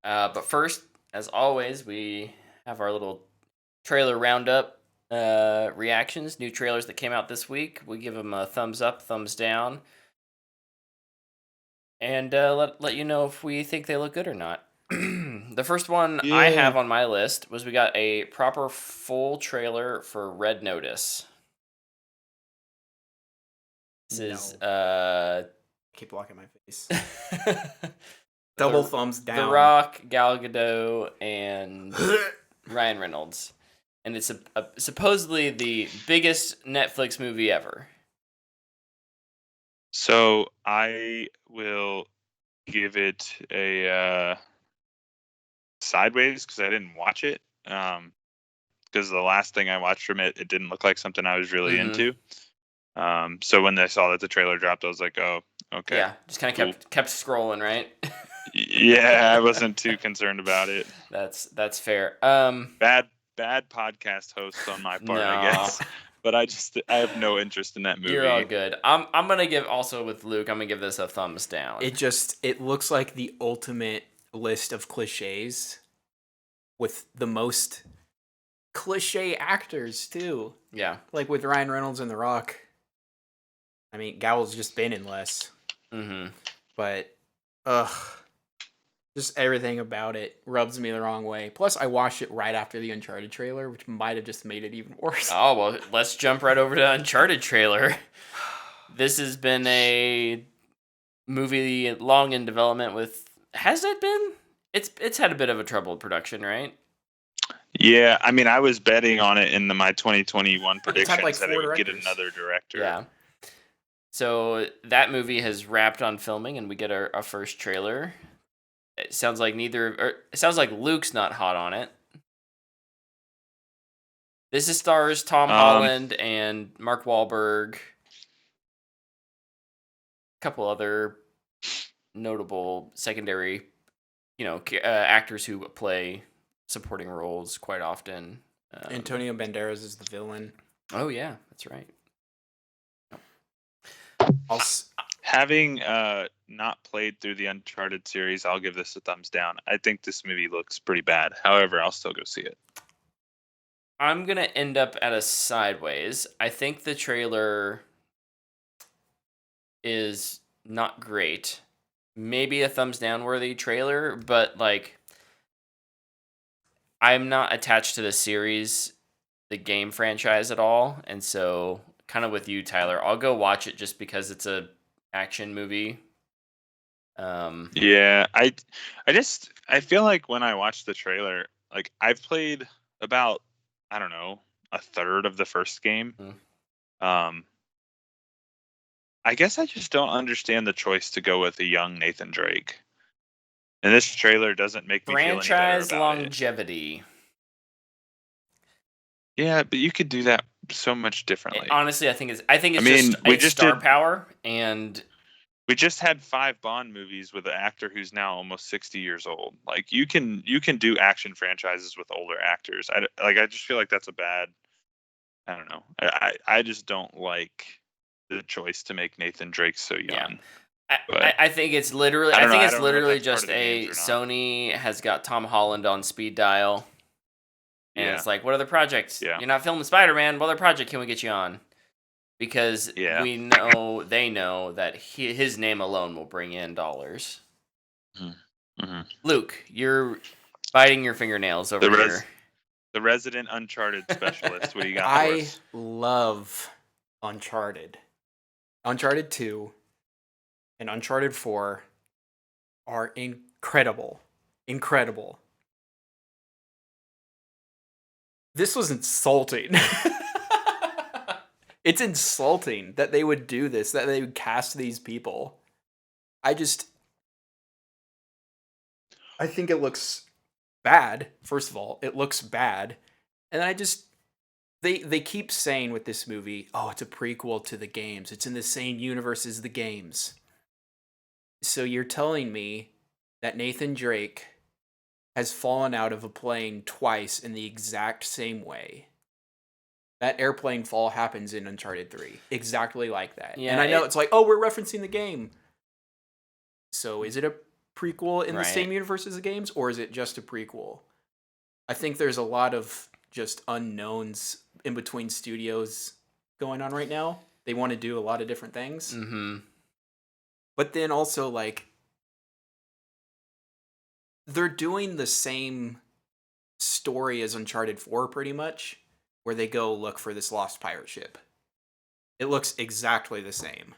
But first, as always, we have our little trailer roundup reactions, new trailers that came out this week. We give them a thumbs up, thumbs down, and let you know if we think they look good or not. The first one I Yeah. have on my list was we got a proper full trailer for Red Notice. This is No. Keep blocking my face. Double the thumbs The down. Rock, Gal Gadot, and Ryan Reynolds, and it's supposedly the biggest Netflix movie ever. So I will give it a sideways because I didn't watch it. Because the last thing I watched from it didn't look like something I was really into. So when I saw that the trailer dropped, I was like, oh, okay. Yeah, just kind of cool. kept scrolling, right? Yeah, I wasn't too concerned about it. That's fair. Bad podcast host on my part, I guess. But I have no interest in that movie. You're all good. I'm gonna give also with Luke. I'm gonna give this a thumbs down. It looks like the ultimate list of cliches, with the most cliche actors too. Yeah, like with Ryan Reynolds and The Rock. I mean, Gal's just been in less. But just everything about it rubs me the wrong way. Plus, I watched it right after the Uncharted trailer, which might have just made it even worse. Oh, well, let's jump right over to Uncharted trailer. This has been a movie long in development with... Has it been? It's had a bit of a troubled production, right? Yeah, I mean, I was betting on it in my 2021 predictions like that it 4 would get directors. another director. Yeah. So that movie has wrapped on filming, and we get our first trailer. It sounds like it sounds like Luke's not hot on it. This is stars Tom Holland and Mark Wahlberg. A couple other notable secondary, actors who play supporting roles quite often. Antonio Banderas is the villain. Oh yeah, that's right. Having not played through the Uncharted series, I'll give this a thumbs down. I think this movie looks pretty bad. However, I'll still go see it. I'm going to end up at a sideways. I think the trailer is not great. Maybe a thumbs down worthy trailer, but like I'm not attached to the series, the game franchise at all, and so kind of with you, Tyler, I'll go watch it just because it's a action movie. Yeah, I feel like when I watched the trailer, like I've played about, I don't know, a third of the first game. I guess I just don't understand the choice to go with a young Nathan Drake. And this trailer doesn't make me feel any better Franchise about longevity. Yeah, but you could do that so much differently. Honestly, I think it's star power, and we just had 5 Bond movies with an actor who's now almost 60 years old. Like you can do action franchises with older actors. I just feel like that's a bad. I don't know. I just don't like the choice to make Nathan Drake so young. Yeah. I think it's literally. I think it's literally just a Sony has got Tom Holland on speed dial, and it's like, what other projects? Yeah. You're not filming Spider-Man. What other project can we get you on? Because they know that his name alone will bring in dollars. Mm-hmm. Luke, you're biting your fingernails over here. The resident Uncharted specialist. What do you got for us? I love Uncharted. Uncharted 2 and Uncharted 4 are incredible. Incredible. This was insulting. It's insulting that they would do this, that they would cast these people. I think it looks bad. First of all, it looks bad. And then they keep saying with this movie, oh, it's a prequel to the games. It's in the same universe as the games. So you're telling me that Nathan Drake has fallen out of a plane twice in the exact same way. That airplane fall happens in Uncharted 3. Exactly like that. Yeah, and I know it's like, oh, we're referencing the game. So is it a prequel in the Right. same universe as the games, or is it just a prequel? I think there's a lot of just unknowns in between studios going on right now. They want to do a lot of different things. Mm-hmm. But then also, like, they're doing the same story as Uncharted 4 pretty much, where they go look for this lost pirate ship. It looks exactly the same.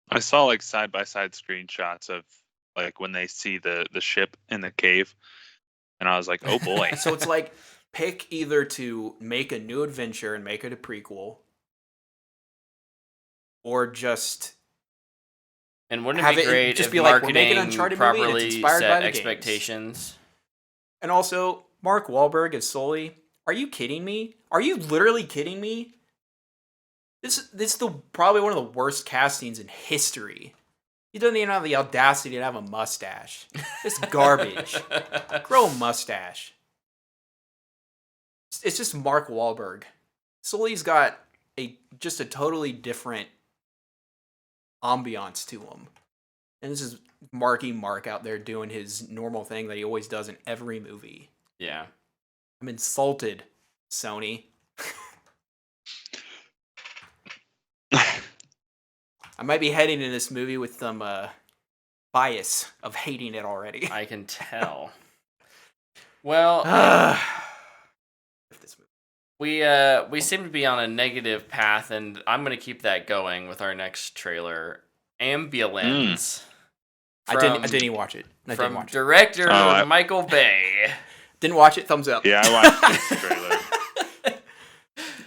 I saw like side by side screenshots of like when they see the ship in the cave, and I was like, oh boy. So it's like, pick either to make a new adventure and make it a prequel, or just And wouldn't have it be it great just if be like, we're making an marketing Uncharted movie and it's properly inspired set by the games. expectations? And also, Mark Wahlberg as Sully. Are you kidding me? Are you literally kidding me? This is probably one of the worst castings in history. He doesn't even have the audacity to have a mustache. It's garbage. Grow a mustache. It's just Mark Wahlberg. Sully's got just a totally different ambiance to him. And this is Marky Mark out there doing his normal thing that he always does in every movie. Yeah. I'm insulted, Sony. I might be heading in this movie with some bias of hating it already. I can tell. Well, we seem to be on a negative path, and I'm going to keep that going with our next trailer, Ambulance. I didn't even watch it. From director Michael Bay. Didn't watch it. Thumbs up. Yeah, I watched this trailer.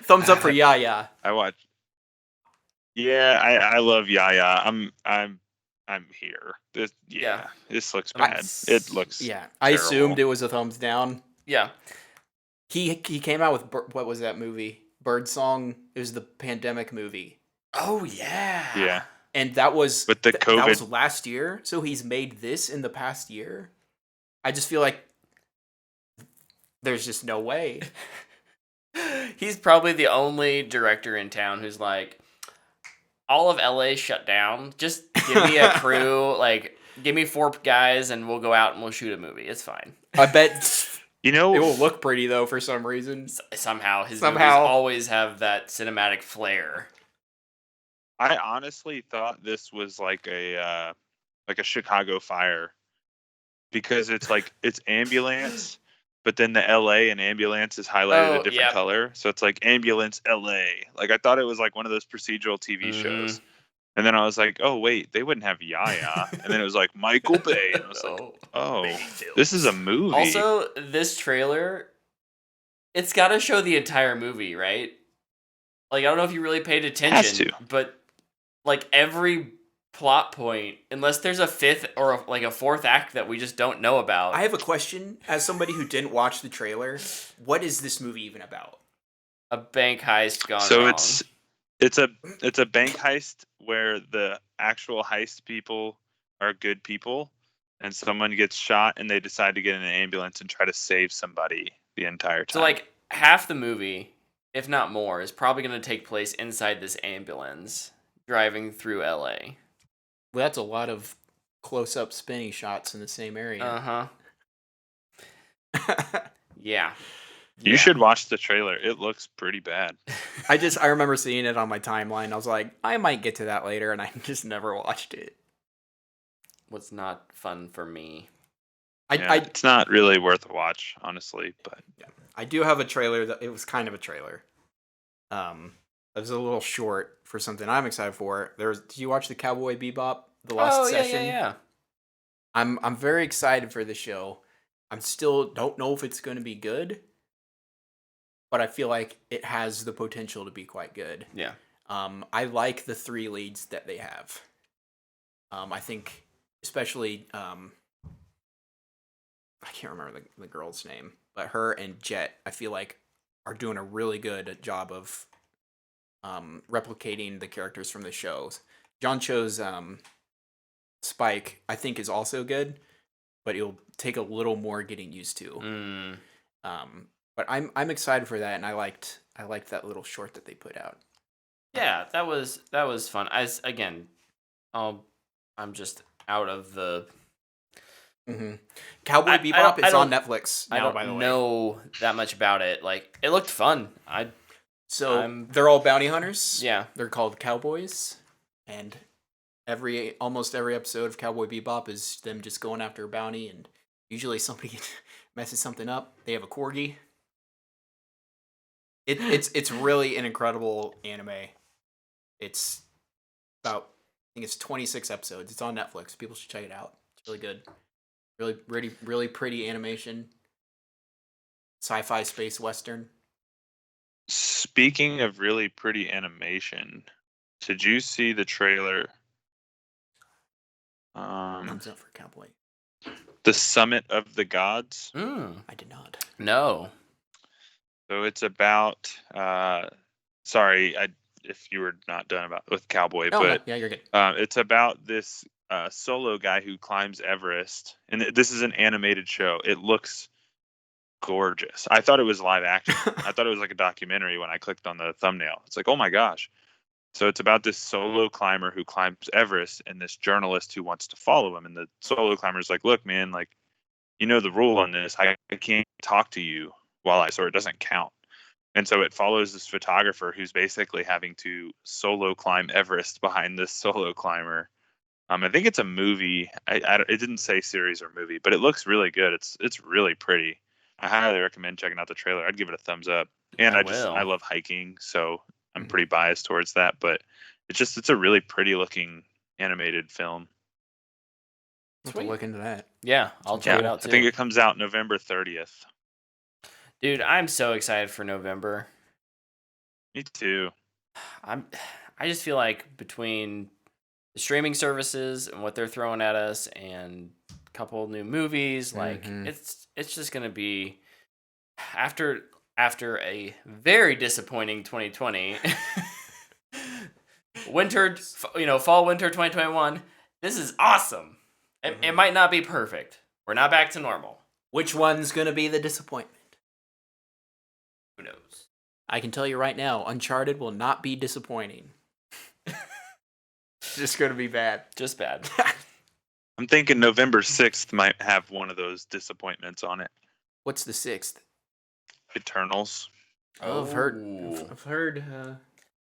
Thumbs up for Yaya. I watched. Yeah, I love Yaya. I'm here. This looks bad. It looks I terrible. assumed it was a thumbs down. Yeah. He came out with what was that movie? Birdsong. It was the pandemic movie. Oh yeah. Yeah. And that was But the COVID that was last year. So he's made this in the past year. I just feel like there's just no way. He's probably the only director in town who's like, all of LA shut down. Just give me a crew, like give me 4 guys and we'll go out and we'll shoot a movie. It's fine. I bet it will look pretty though for some reason. Somehow his movies always have that cinematic flair. I honestly thought this was like a Chicago Fire, because it's ambulance, but then the LA and ambulance is highlighted a different color, so it's like ambulance LA. Like I thought it was like one of those procedural TV shows, and then I was like, oh wait, they wouldn't have Yaya, and then it was like Michael Bay, and I was like, oh, this is a movie. Also, this trailer, it's got to show the entire movie, right? Like I don't know if you really paid attention, Has to. But like every plot point, unless there's a 5th or a 4th act that we just don't know about. I have a question as somebody who didn't watch the trailer. What is this movie even about? A bank heist gone so wrong. it's a bank heist where the actual heist people are good people, and someone gets shot and they decide to get in an ambulance and try to save somebody the entire time. So like half the movie, if not more, is probably going to take place inside this ambulance driving through LA. Well, that's a lot of close-up spinny shots in the same area. Yeah. You should watch the trailer. It looks pretty bad. I remember seeing it on my timeline. I was like, I might get to that later, and I just never watched it. What's not fun for me. It's not really worth a watch, honestly. But I do have a trailer that it was kind of a trailer. It was a little short for something I'm excited for. Did you watch the Cowboy Bebop, the last session? Yeah. I'm very excited for the show. I'm still don't know if it's going to be good, but I feel like it has the potential to be quite good. Yeah. I like the 3 leads that they have. I think especially I can't remember the girl's name, but her and Jet, I feel like, are doing a really good job of replicating the characters from the shows. John Cho's Spike, I think, is also good, but it'll take a little more getting used to. But I'm excited for that, and I liked that little short that they put out. Yeah, that was fun. I'm just out of the. Cowboy I Bebop don't- I is on don't- Netflix I now, by the don't way. know that much about it. Like, it looked fun. So they're all bounty hunters. Yeah. They're called cowboys, and almost every episode of Cowboy Bebop is them just going after a bounty, and usually somebody messes something up. They have a corgi. It's really an incredible anime. It's about, I think it's 26 episodes. It's on Netflix. People should check it out. It's really good. Really pretty animation. Sci-fi space western. Speaking of really pretty animation, did you see the trailer? Thumbs up for Cowboy. The Summit of the Gods. I did not. No. So it's about. Sorry, if you were not done with Cowboy, Oh, but no. Yeah, you're good. it's about this solo guy who climbs Everest, and this is an animated show. It looks gorgeous. I thought it was live action. I thought it was like a documentary when I clicked on the thumbnail. It's like, oh my gosh. So it's about this solo climber who climbs Everest and this journalist who wants to follow him. And the solo climber's like, look, man, like, you know the rule on this. I can't talk to you or it doesn't count. And so it follows this photographer who's basically having to solo climb Everest behind this solo climber. I think it's a movie. It didn't say series or movie, but it looks really good. It's really pretty. I highly recommend checking out the trailer. I'd give it a thumbs up. And I love hiking, so I'm pretty biased towards that. But it's a really pretty looking animated film. I'll have to look into that. Yeah, I'll check it out too. I think it comes out November 30th. Dude, I'm so excited for November. Me too. I just feel like between the streaming services and what they're throwing at us and a couple new movies, like it's just gonna be after a very disappointing 2020, fall winter 2021. This is awesome. It might not be perfect. We're not back to normal. Which one's gonna be the disappointment? Who knows? I can tell you right now, Uncharted will not be disappointing. It's just gonna be bad. Just bad. I'm thinking November 6th might have one of those disappointments on it. What's the 6th? Eternals. Oh, I've heard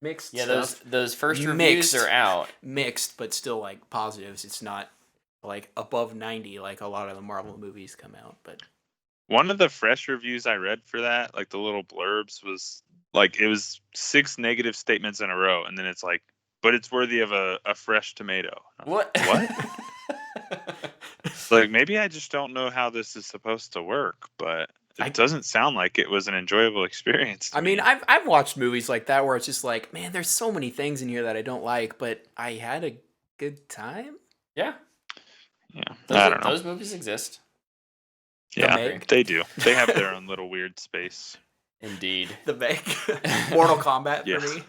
mixed. Yeah, stuff. those first reviews are out. Mixed, but still like positives. It's not like above 90 like a lot of the Marvel movies come out. But one of the fresh reviews I read for that, like the little blurbs, was like it was 6 negative statements in a row, and then it's like, but it's worthy of a fresh tomato. What? Like, maybe I just don't know how this is supposed to work, but it doesn't sound like it was an enjoyable experience. I mean, I've watched movies like that where it's just like, man, there's so many things in here that I don't like, but I had a good time. Yeah. I don't know. Those movies exist. Yeah, they do. They have their own little weird space. Indeed. The Meg. Mortal Kombat for me.